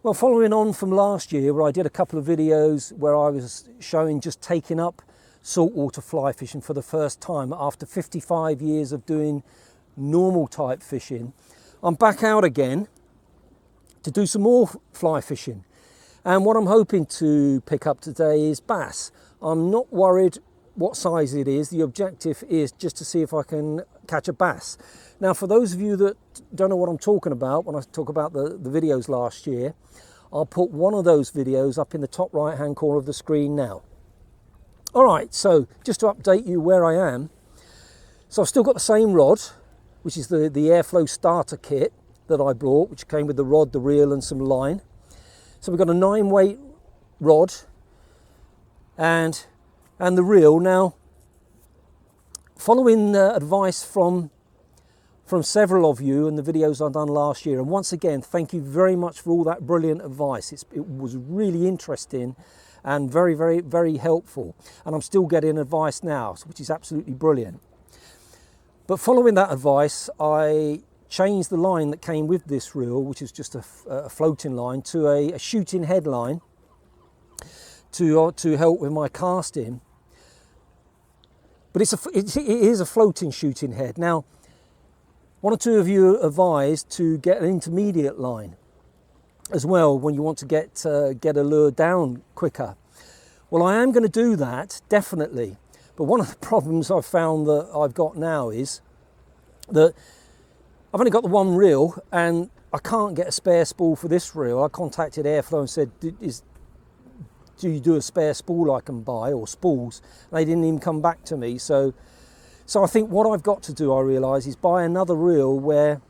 Well, following on from last year where I did a couple of videos where I was showing just taking up saltwater fly fishing for the first time after 55 years of doing normal type fishing, I'm back out again to do some more fly fishing. And what I'm hoping to pick up today is bass. I'm not worried what size it is. The objective is just to see if I can catch a bass. Now, for those of you that don't know what I'm talking about when I talk about the videos last year, I'll put one of those videos up in the top right hand corner of the screen now. All right, so just to update you where I am. So I've still got the same rod, which is the Airflow starter kit that I brought, which came with the rod, the reel and some line. So we've got a 9-weight rod and the reel. Now, following advice from several of you in the videos I've done last year, and once again, thank you very much for all that brilliant advice. It was really interesting and very, very, very helpful. And I'm still getting advice now, which is absolutely brilliant. But following that advice, I changed the line that came with this reel, which is just a floating line, to a shooting head line to help with my casting. But it is a floating shooting head. Now, one or two of you advised to get an intermediate line as well when you want to get a lure down quicker. Well, I am going to do that, definitely. But one of the problems I've found that I've got now is that I've only got the one reel and I can't get a spare spool for this reel. I contacted Airflow and said, do you do a spare spool I can buy, or spools? And they didn't even come back to me. So I think what I've got to do, I realise, is buy another reel where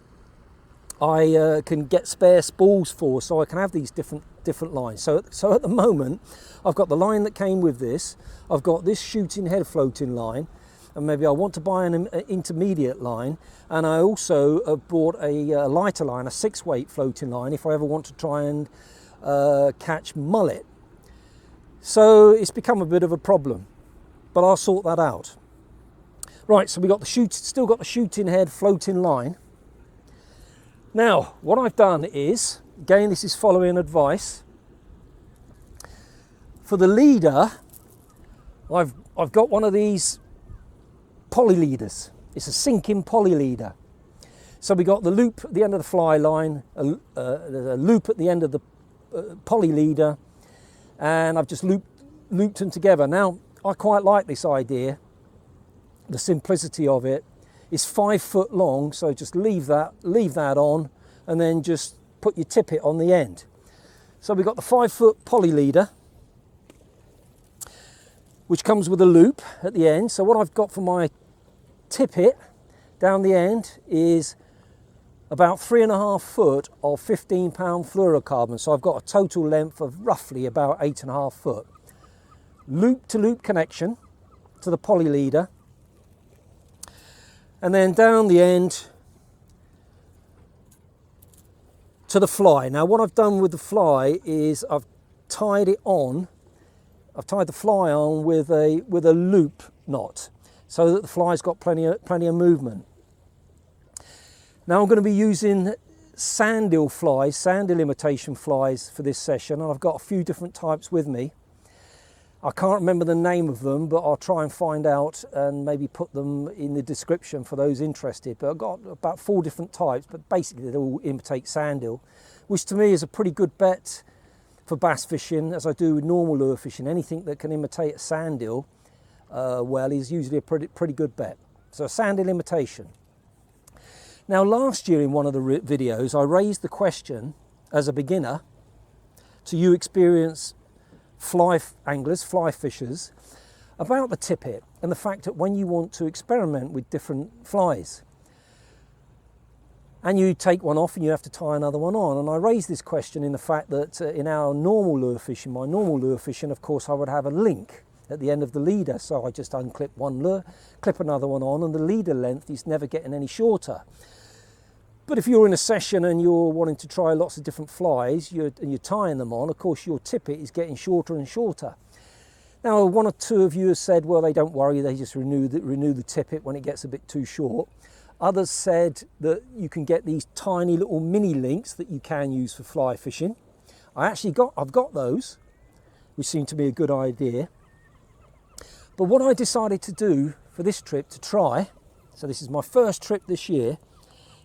I can get spare spools for, so I can have these different lines. So at the moment, I've got the line that came with this. I've got this shooting head floating line, and maybe I want to buy an intermediate line. And I also have bought a lighter line, a 6-weight floating line, if I ever want to try and catch mullet. So it's become a bit of a problem, but I'll sort that out. Right, so we got still got the shooting head floating line. Now, what I've done is, again, this is following advice. For the leader, I've got one of these poly leaders. It's a sinking poly leader. So we got the loop at the end of the fly line, a loop at the end of the poly leader, and I've just looped them together. Now, I quite like this idea. The simplicity of it is 5 foot long, so just leave that on, and then just put your tippet on the end. So we've got the 5-foot poly leader, which comes with a loop at the end. So what I've got for my tippet down the end is about 3.5 foot of 15-pound fluorocarbon. So I've got a total length of roughly about 8.5 foot. Loop to loop connection to the poly leader. And then down the end to the fly. Now, what I've done with the fly is I've tied it on. I've tied the fly on with a loop knot, so that the fly's got plenty of movement. Now I'm going to be using Sandeel flies, Sandeel imitation flies for this session, and I've got a few different types with me. I can't remember the name of them, but I'll try and find out and maybe put them in the description for those interested. But I've got about 4 different types, but basically they all imitate Sandeel, which to me is a pretty good bet for bass fishing, as I do with normal lure fishing. Anything that can imitate a Sandeel well is usually a pretty good bet. So a Sandeel imitation. Now, last year in one of the videos, I raised the question as a beginner to you experienced fly anglers, fly fishers, about the tippet and the fact that when you want to experiment with different flies and you take one off and you have to tie another one on. And I raised this question in the fact that in our normal lure fishing, my normal lure fishing, of course, I would have a link at the end of the leader. So I just unclip one lure, clip another one on, and the leader length is never getting any shorter. But if you're in a session and you're wanting to try lots of different flies, and you're tying them on, of course your tippet is getting shorter and shorter. Now, 1 or 2 of you have said, well, they don't worry, they just renew the tippet when it gets a bit too short. Others said that you can get these tiny little mini links that you can use for fly fishing. I've got those, which seem to be a good idea. But what I decided to do for this trip to try, so this is my first trip this year,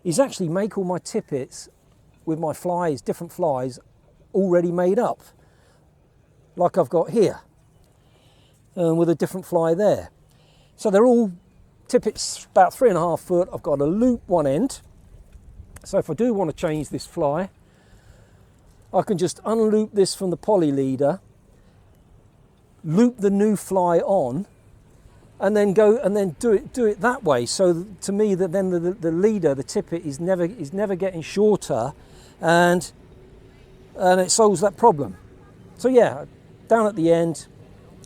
is actually make all my tippets with my flies, different flies, already made up, like I've got here, with a different fly there. So they're all tippets about 3.5 foot. I've got a loop one end, so if I do want to change this fly, I can just unloop this from the poly leader, loop the new fly on, and then go and then do it that way. So to me, that then the leader, the tippet, is never getting shorter, and it solves that problem. So yeah, down at the end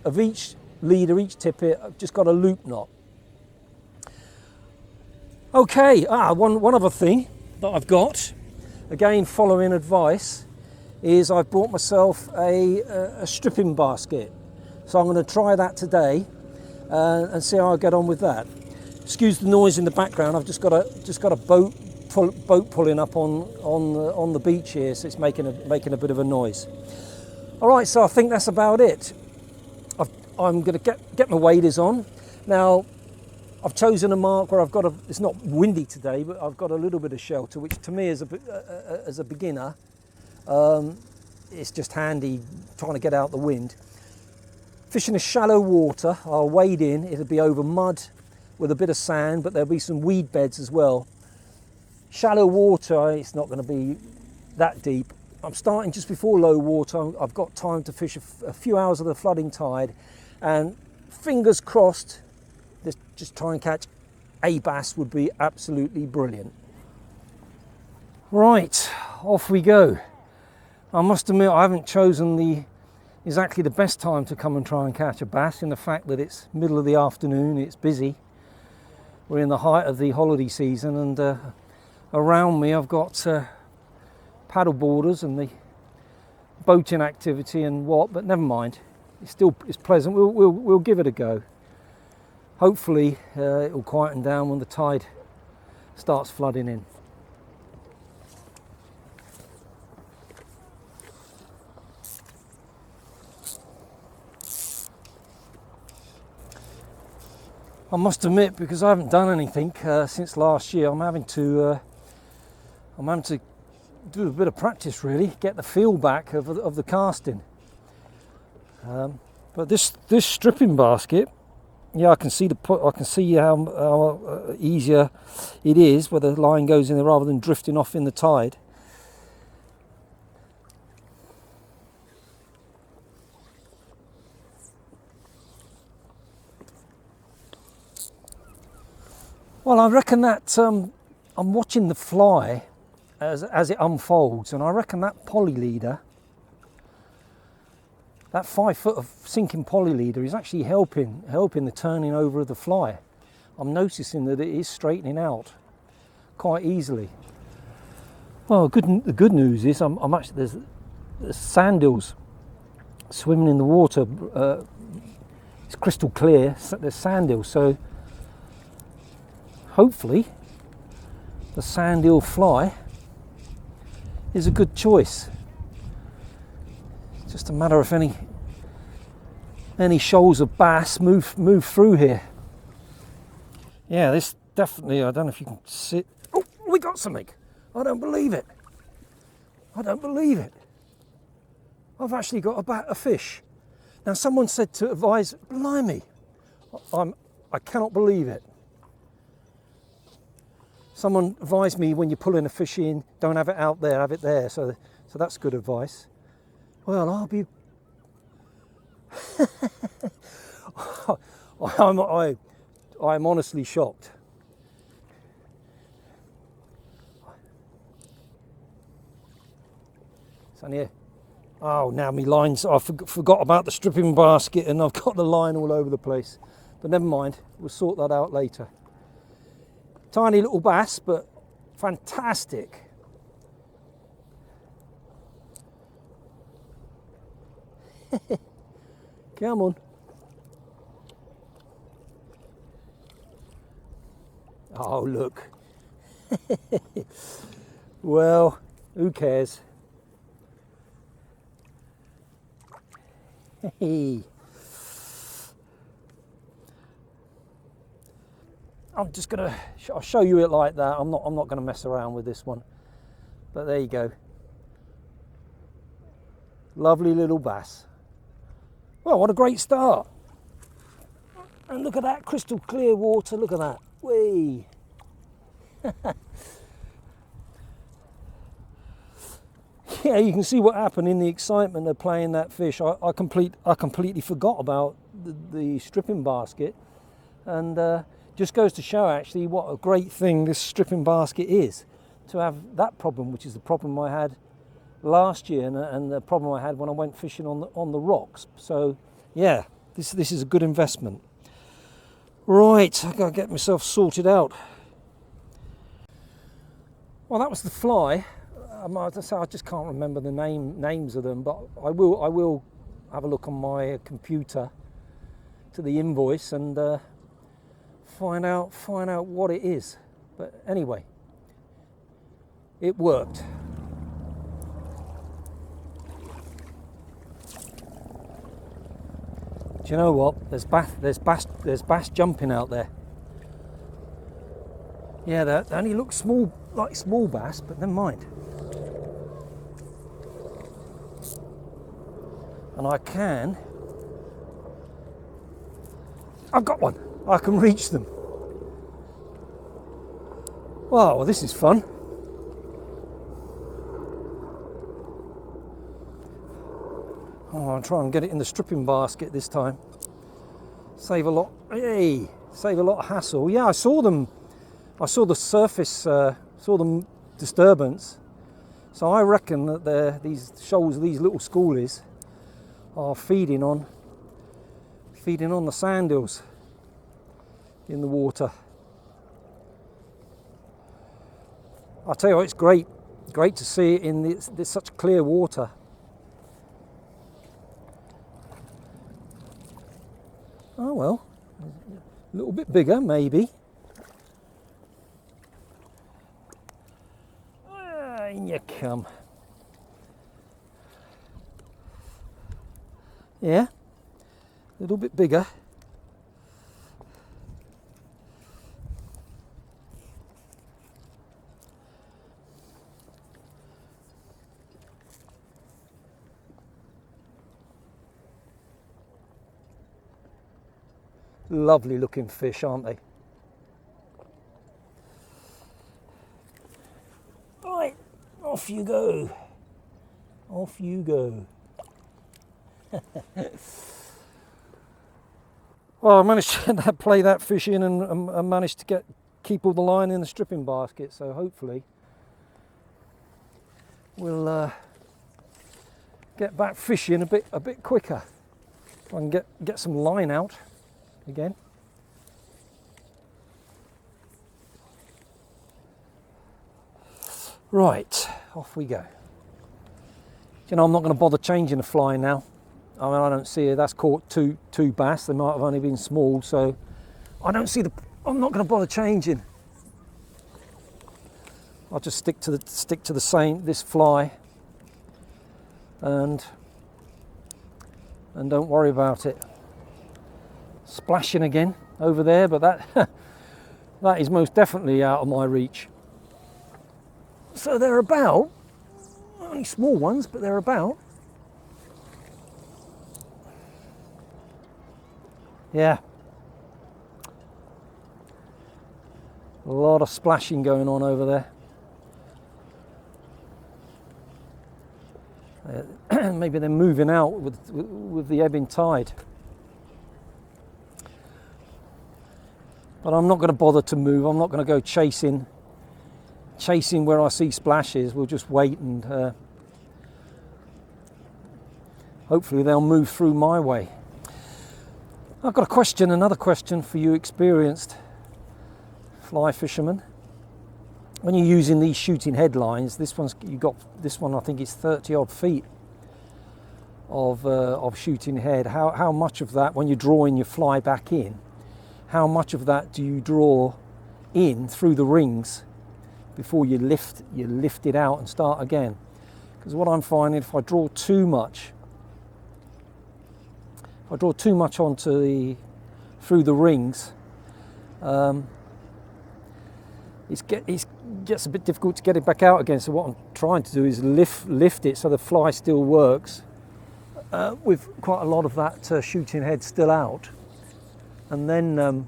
of each leader, each tippet, I've just got a loop knot. Okay, one other thing that I've got, again following advice, is I've brought myself a stripping basket. So I'm going to try that today and see how I get on with that. Excuse the noise in the background. I've just got a boat pulling up on the beach here, so it's making a bit of a noise. All right, so I think that's about it. I'm going to get my waders on now. I've chosen a mark where it's not windy today, but I've got a little bit of shelter, which to me as a beginner, it's just handy trying to get out the wind. Fishing a shallow water, I'll wade in, it'll be over mud with a bit of sand, but there'll be some weed beds as well. Shallow water, it's not going to be that deep. I'm starting just before low water. I've got time to fish a few hours of the flooding tide, and fingers crossed, just try and catch a bass would be absolutely brilliant. Right, off we go. I must admit I haven't chosen exactly the best time to come and try and catch a bass, in the fact that it's middle of the afternoon, it's busy. We're in the height of the holiday season, and around me I've got paddle boarders and the boating activity and but never mind. It's pleasant. We'll give it a go. Hopefully it will quieten down when the tide starts flooding in. I must admit, because I haven't done anything since last year, I'm having to do a bit of practice, really, get the feel back of the casting. But this stripping basket, yeah, I can see how easier it is where the line goes in there rather than drifting off in the tide. Well, I reckon that I'm watching the fly as it unfolds, and I reckon that poly leader, that 5 foot of sinking poly leader, is actually helping the turning over of the fly. I'm noticing that it is straightening out quite easily. Well, the good news is I'm actually there's sandeels swimming in the water. It's crystal clear. There's sandeels, so hopefully the sandeel fly is a good choice. It's just a matter of any shoals of bass move through here. Yeah, this definitely, I don't know if you can see. Oh, we got something. I don't believe it. I've actually got a fish. Now, someone said to advise, blimey, I cannot believe it. Someone advised me, when you're pulling a fish in, don't have it out there, have it there. So that's good advice. Well, I'll be. I'm honestly shocked. It's on here. Oh, now my lines. I forgot about the stripping basket, and I've got the line all over the place. But never mind. We'll sort that out later. Tiny little bass, but fantastic. Come on. Oh, look. Well, who cares? Hey. I'm just gonna, I'll show you it like that. I'm not gonna mess around with this one. But there you go. Lovely little bass. Well, what a great start. And look at that crystal clear water, look at that. Whee! Yeah, you can see what happened in the excitement of playing that fish. I completely forgot about the stripping basket, and just goes to show actually what a great thing this stripping basket is. To have that problem, which is the problem I had last year, and the problem I had when I went fishing on the rocks. So yeah, this is a good investment. Right, I've got to get myself sorted out. Well, that was the fly. I just can't remember the names of them, but I will have a look on my computer to the invoice and find out what it is. But anyway, it worked. Do you know what? There's bass jumping out there. Yeah, they only look small, like small bass, but never mind. And I've got one. I can reach them. Wow, well, this is fun. Oh, I'll try and get it in the stripping basket this time. Save a lot. Hey, save a lot of hassle. Yeah, I saw them. I saw the surface. Saw the disturbance. So I reckon that these shoals, these little schoolies, are feeding on the sandeels in the water. I'll tell you what, it's great to see it in this such clear water. Oh well, a little bit bigger maybe. In you come. Yeah, a little bit bigger. Lovely looking fish, aren't they? Right, off you go. Off you go. Well, I managed to play that fish in and managed to keep all the line in the stripping basket, so hopefully we'll get back fishing a bit quicker. I can get some line out again. Right, off we go. You know, I'm not going to bother changing the fly now. I mean, I don't see it. That's caught two bass. They might have only been small, so I don't see I'm not going to bother changing. I'll just stick to the same this fly, and don't worry about it. Splashing again over there, but that is most definitely out of my reach. So they're about, only small ones, but they're about. Yeah. A lot of splashing going on over there. Maybe they're moving out with the ebbing tide. But I'm not going to bother to move. I'm not going to go chasing where I see splashes. We'll just wait and hopefully they'll move through my way. I've got another question for you experienced fly fishermen. When you're using these shooting headlines, this one I think it's 30 odd feet of shooting head. How much of that, when you're drawing your fly back in, how much of that do you draw in through the rings before you lift it out and start again? Because what I'm finding, if I draw too much I draw too much onto through the rings, it gets a bit difficult to get it back out again. So what I'm trying to do is lift it so the fly still works, with quite a lot of that shooting head still out. And then, well,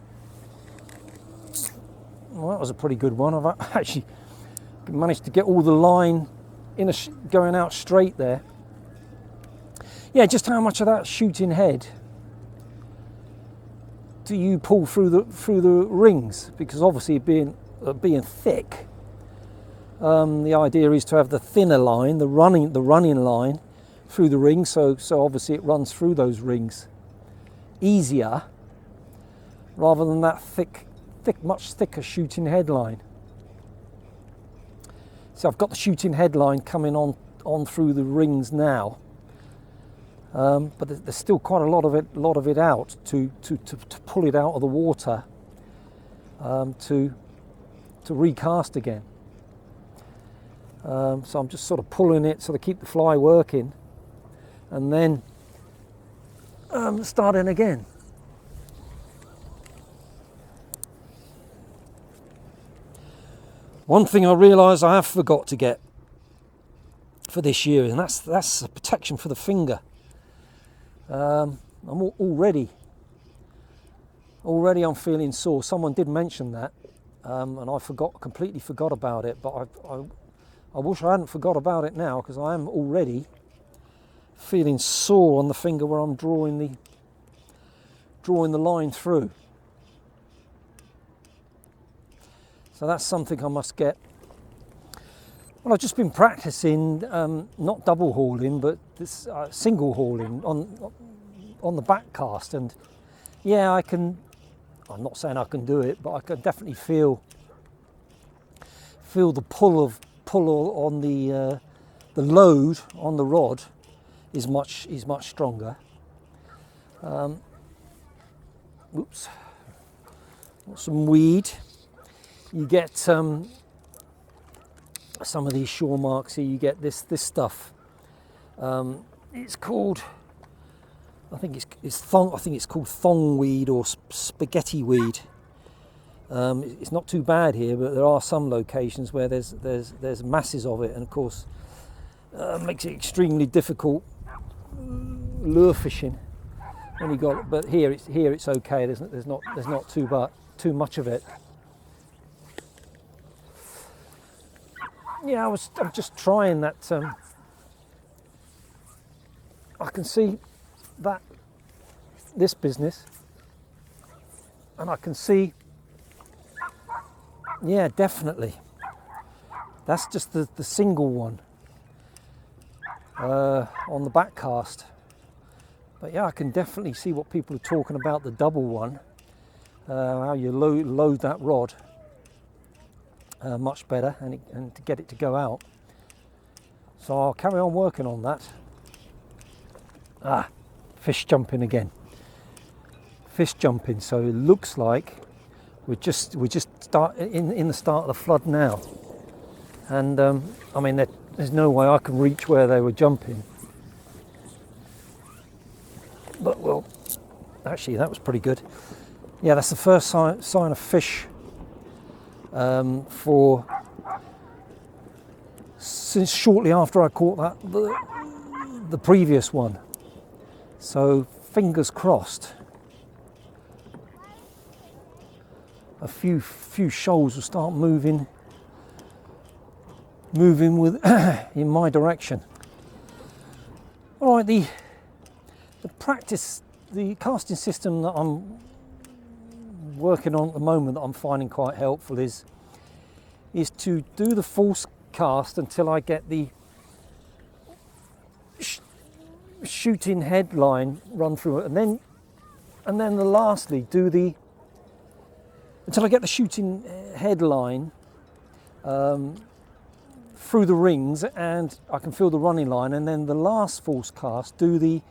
that was a pretty good one. I've actually managed to get all the line going out straight there. Yeah, just how much of that shooting head do you pull through the rings? Because obviously being thick, the idea is to have the thinner line, the running line through the rings. So obviously it runs through those rings easier, rather than that much thicker shooting headline. So I've got the shooting headline coming on through the rings now, but there's still quite a lot of it out to pull it out of the water, to recast again. So I'm just sort of pulling it so to keep the fly working, and then starting again. One thing I realise I have forgot to get for this year, and that's a protection for the finger. I'm already I'm feeling sore. Someone did mention that, and I completely forgot about it. But I wish I hadn't forgot about it now, because I am already feeling sore on the finger where I'm drawing the line through. So that's something I must get. Well, I've just been practicing not double hauling, but this single hauling on the back cast, and yeah, I'm not saying I can do it, but I can definitely feel the pull on the load on the rod is much stronger. Oops, got some weed. You get some of these shore marks here. You get this stuff. It's called, I think it's called thong weed or spaghetti weed. It's not too bad here, but there are some locations where there's masses of it, and of course makes it extremely difficult lure fishing when you got. But here it's okay. There's not too much of it. Yeah, I'm just trying that. I can see that this business, and I can see, yeah, definitely. That's just the single one on the back cast. But yeah, I can definitely see what people are talking about, the double one, how you load that rod. Much better, and to get it to go out. So I'll carry on working on that. Fish jumping again. Fish jumping. So it looks like we're just in the start of the flood now, and I mean there's no way I can reach where they were jumping. But well, actually that was pretty good. Yeah, that's the first sign of fish. Since shortly after I caught the previous one, so fingers crossed. A few shoals will start moving with in my direction. All right, the casting system that I'm working on at the moment that I'm finding quite helpful is to do the false cast until I get the shooting headline run through it, and then lastly do until I get the shooting headline through the rings and I can feel the running line, and then the last false cast do the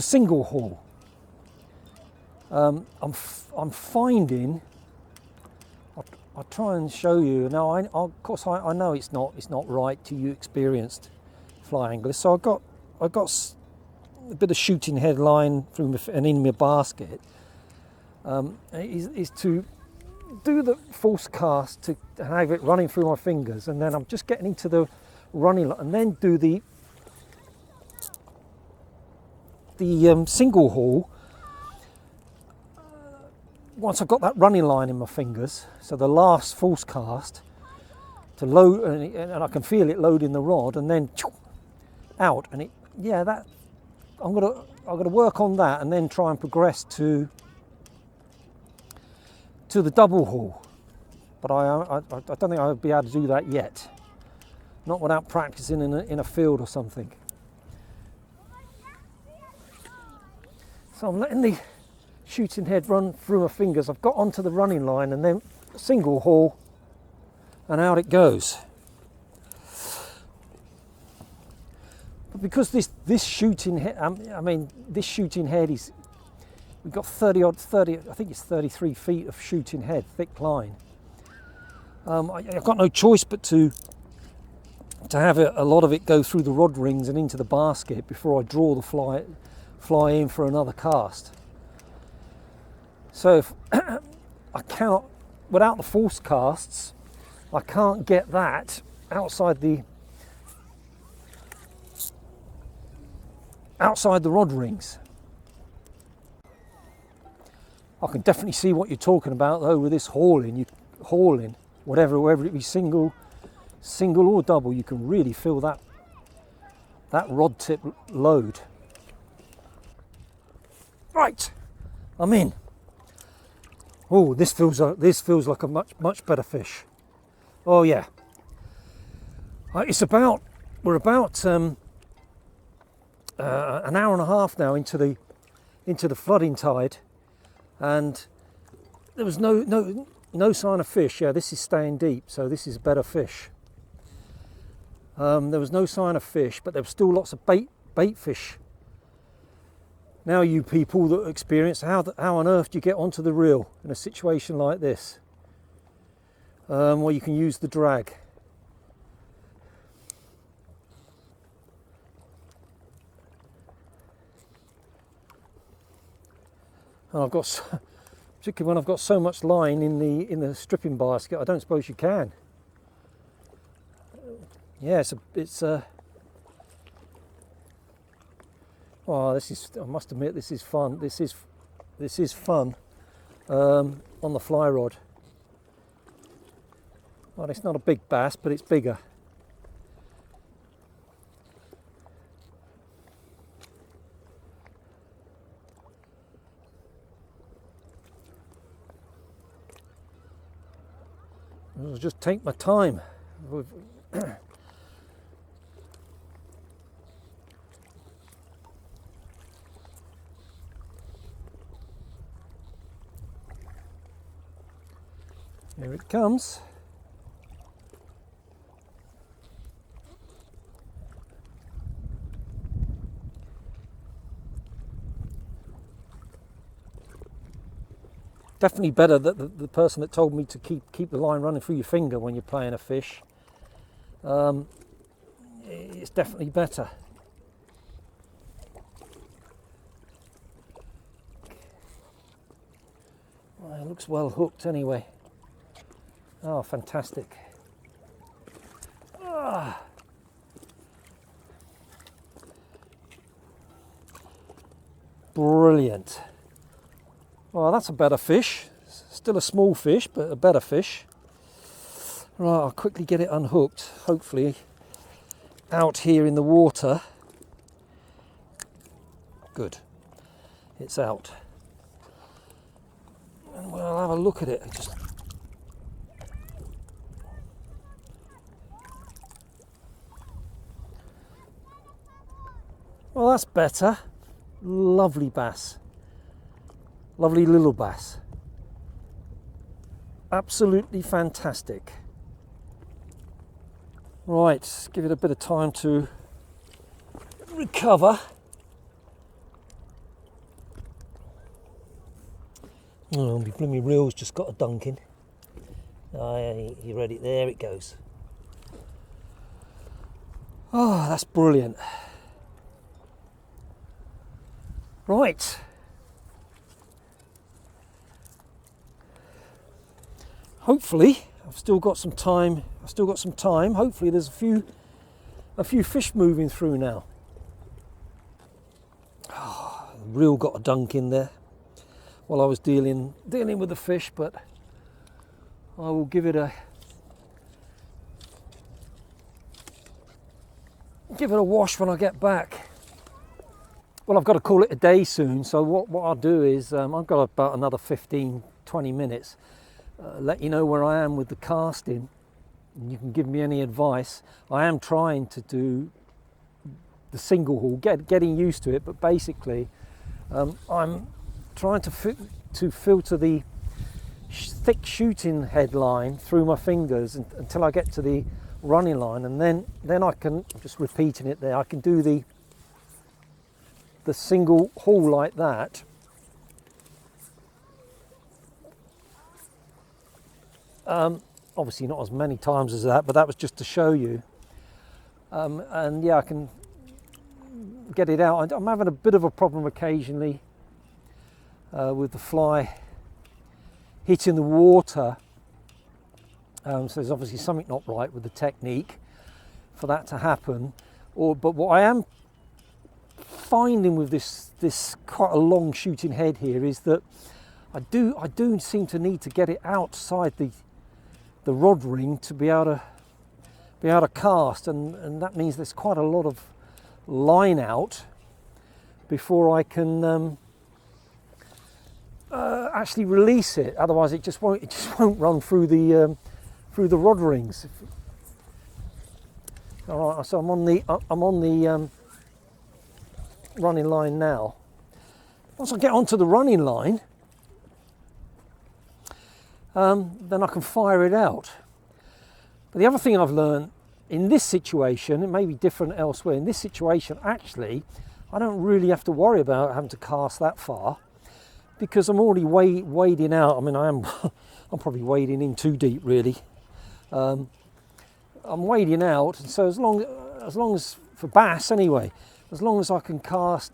single haul. I'm finding. I'll try and show you now. Of course, I know it's not right to you experienced fly anglers. So I got a bit of shooting head line through and in my basket, is to do the false cast to have it running through my fingers, and then I'm just getting into the running line, and then do the single haul once I've got that running line in my fingers. So the last false cast to load, and I can feel it loading the rod, and then out, and that I'm gonna work on that, and then try and progress to the double haul. But I don't think I'll be able to do that yet, not without practicing in a field or something. So I'm letting the shooting head run through my fingers. I've got onto the running line, and then single haul, and out it goes. But because this shooting head, this shooting head is, we've got 30, I think it's 33 feet of shooting head, thick line. I've got no choice but to have a lot of it go through the rod rings and into the basket before I draw the fly in for another cast. So if I cannot, without the false casts, I can't get that outside the rod rings. I can definitely see what you're talking about though with this hauling. Whatever it be, single or double, you can really feel that rod tip load. Right, I'm in. Oh, this feels like a much better fish. Oh yeah. We're about an hour and a half now into the flooding tide, and there was no sign of fish. Yeah, this is staying deep, so this is a better fish. There was no sign of fish, but there were still lots of bait fish. Now, you people that experience, how on earth do you get onto the reel in a situation like this? Well, you can use the drag. And I've got, particularly when I've got so much line in the stripping basket, I don't suppose you can. Yeah, oh, I must admit, this is fun. This is fun on the fly rod. Well, it's not a big bass, but it's bigger. I'll just take my time. Here it comes. Definitely better that the person that told me to keep the line running through your finger when you're playing a fish. It's definitely better. Well, it looks well hooked anyway. Oh, fantastic. Ah. Brilliant. Well, that's a better fish. Still a small fish, but a better fish. Right, I'll quickly get it unhooked, hopefully out here in the water. Good, it's out. And we'll have a look at it. Well, that's better. Lovely bass. Lovely little bass. Absolutely fantastic. Right, give it a bit of time to recover. Oh, my blooming reel's just got a dunking. Oh, you ready? There it goes. Oh, that's brilliant. Right. Hopefully, I've still got some time. Hopefully there's a few fish moving through now. Oh, reel got a dunk in there while I was dealing with the fish, but I will give it a wash when I get back. Well, I've got to call it a day soon, so what I'll do is I've got about another 15-20 minutes. Let you know where I am with the casting, and you can give me any advice. I am trying to do the single haul, getting used to it, but basically I'm trying to filter the thick shooting headline through my fingers until I get to the running line, and then I can, just repeating it there, I can do the single haul like that. Obviously not as many times as that, but that was just to show you. And yeah, I can get it out. I'm having a bit of a problem occasionally with the fly hitting the water. So there's obviously something not right with the technique for that to happen. But what I am finding with this quite a long shooting head here is that I do seem to need to get it outside the rod ring to be able to cast, and that means there's quite a lot of line out before I can actually release it. Otherwise it just won't run through the rod rings. All right, so I'm on the running line now. Once I get onto the running line, then I can fire it out. But the other thing I've learned in this situation, it may be different elsewhere, in this situation actually I don't really have to worry about having to cast that far, because I'm already wading out. I mean, I'm probably wading in too deep really. I'm wading out, and so as long as for bass anyway, as long as I can cast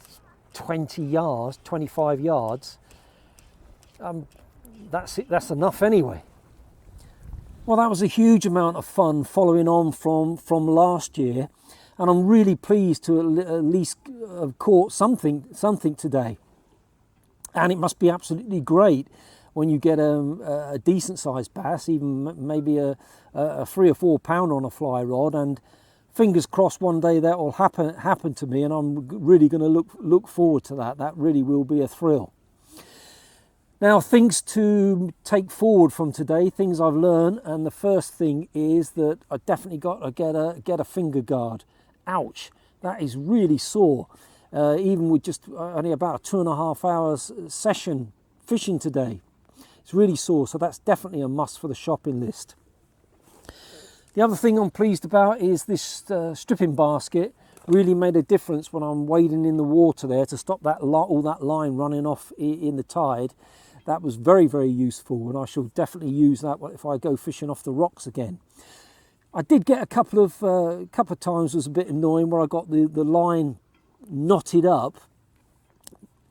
20 yards, 25 yards, that's it, that's enough anyway. Well, that was a huge amount of fun following on from last year, and I'm really pleased to at least have caught something today. And it must be absolutely great when you get a decent sized bass, even maybe a 3 or 4 pound on a fly rod, and fingers crossed one day that will happen to me, and I'm really going to look forward to that. That really will be a thrill. Now, things to take forward from today, things I've learned, and the first thing is that I definitely got to get a finger guard. Ouch, that is really sore. Even with just only about a 2.5 hours session fishing today, it's really sore, so that's definitely a must for the shopping list. The other thing I'm pleased about is this stripping basket really made a difference when I'm wading in the water there to stop all that line running off in the tide. That was very, very useful, and I shall definitely use that if I go fishing off the rocks again. I did get a couple of times was a bit annoying where I got the line knotted up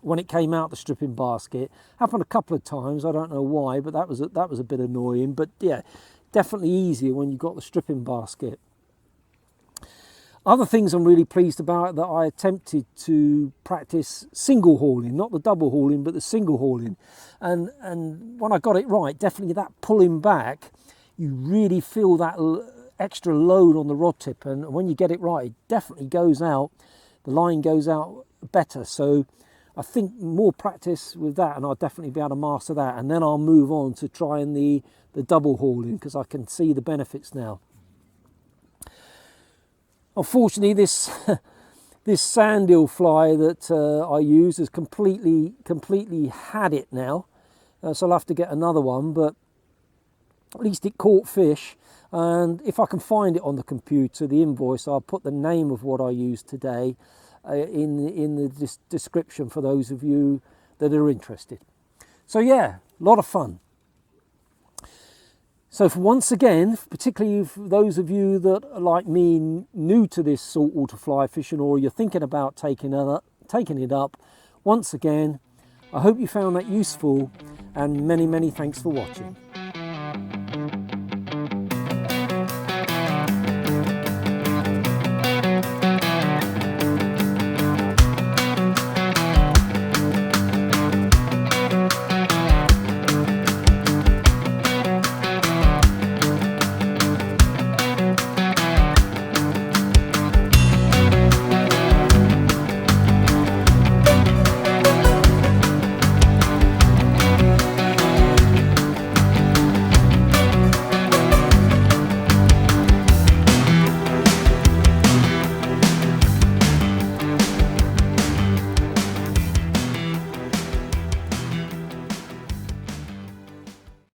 when it came out the stripping basket. Happened a couple of times, I don't know why, but that was a bit annoying. But yeah, definitely easier when you've got the stripping basket. Other things I'm really pleased about, that I attempted to practice single hauling, not the double hauling, but the single hauling. And when I got it right, definitely that pulling back, you really feel that extra load on the rod tip. And when you get it right, it definitely goes out, the line goes out better. So I think more practice with that, and I'll definitely be able to master that. And then I'll move on to trying the double hauling, because I can see the benefits now. Unfortunately, this Sandeel fly that I use has completely had it now, so I'll have to get another one. But at least it caught fish, and if I can find it on the computer, the invoice, I'll put the name of what I used today in the description for those of you that are interested. So yeah, a lot of fun. So once again, particularly for those of you that are like me, new to this saltwater fly fishing, or you're thinking about taking it up, Once again, I hope you found that useful, and many thanks for watching.